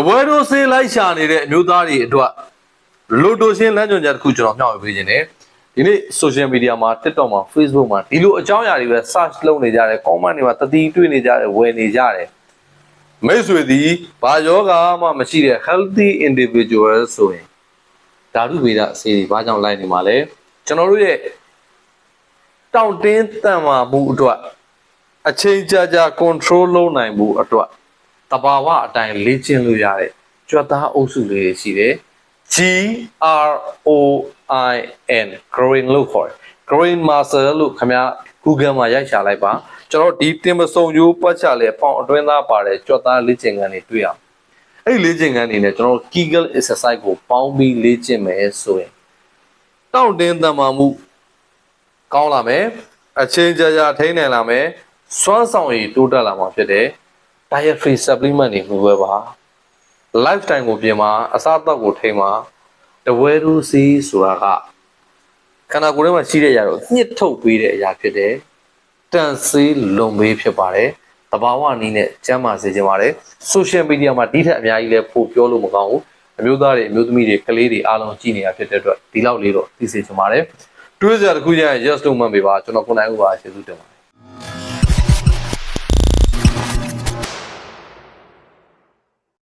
ဝဲတို့ဆေးလိုက်ရှာနေတဲ့အမျိုးသားတွေအတွက်လိုတိုရှင်းလမ်းညွှန်ချက်တစ်ခုကျွန်တော်မျှဝေပေးခြင်းနဲ့ဒီနေ့ social media မှာ TikTok မှာ Facebook မှာဒီလိုအကြောင်းအရာတွေပဲ search လုပ်နေကြတယ် comment တွေမှာတတိတွေ့နေကြတယ်ဝယ်နေကြတယ်မိတ်ဆွေသည်ဘာယောဂမှမရှိတဲ့ healthy individual ဆိုရင်ဓာတုဗေဒဆေးတွေဘာကြောင့်လိုက်နေမှာလဲကျွန်တော်တို့ရဲ့တောင့်တင်းတန်မာမှုအတွက်အချိန်ကြာ control လုပ်နိုင်မှုအတွက်တဘာဝအတိုင်းလေ့ကျင့်လို့ရတဲ့ကြွက်သားအုပ်စုလေးတွေရှိတယ် GROIN growing လို့ခေါ်တယ် growing muscle လို့ခင်ဗျာ Google မှာရိုက်ရှာလိုက်ပါကျွန်တော်ဒီတင်ပစုံကျိုးပတ်ချလဲပေါင်အတွင်းသားပါတယ်ကြွက်သားလေ့ကျင့်ခန်းတွေတွေ့အောင်အဲ့ဒီလေ့ကျင့်ခန်းတွေနဲ့ကျွန်တော် Kegel exercise ကိုပေါင်းပြီးလေ့ကျင့်မယ်ဆိုရင်တောင့်တင်းတန်မာမှုကောင်းလာမယ်အချိန်ကြာထိန်းနိုင်လာမယ်စွမ်းဆောင်ရည်တိုးတက်လာမှာဖြစ်တယ် dietary supplement တွေမျိုးပဲပါ lifetime ကိုပြင်မှာအစားအသောက်ကိုထိန်းမှာတဝဲတို့စီးဆိုတာကခန္ဓာကိုယ်ထဲမှာရှိတဲ့အရာကိုညှစ်ထုတ်ပေးတဲ့အရာဖြစ်တယ်တန်ဆေးလုံမေးဖြစ်ပါတယ်တဘာဝနည်းနဲ့ကျမ်းမာစေခြင်းပါတယ် social media မှာဒီထက်အများကြီးလဲပို့ပြောလို့မကောင်းဘူးအမျိုးသားတွေအမျိုးသမီးတွေကလေးတွေအားလုံးကြည့်နေတာဖြစ်တဲ့အတွက်ဒီလောက်လေးတော့သိစေချင်ပါတယ်တွေးစရာတစ်ခုရရင် yes လို့မှတ်ပေးပါကျွန်တော်ကိုနိုင်ဦးပါကျေးဇူးတင်ပါတယ်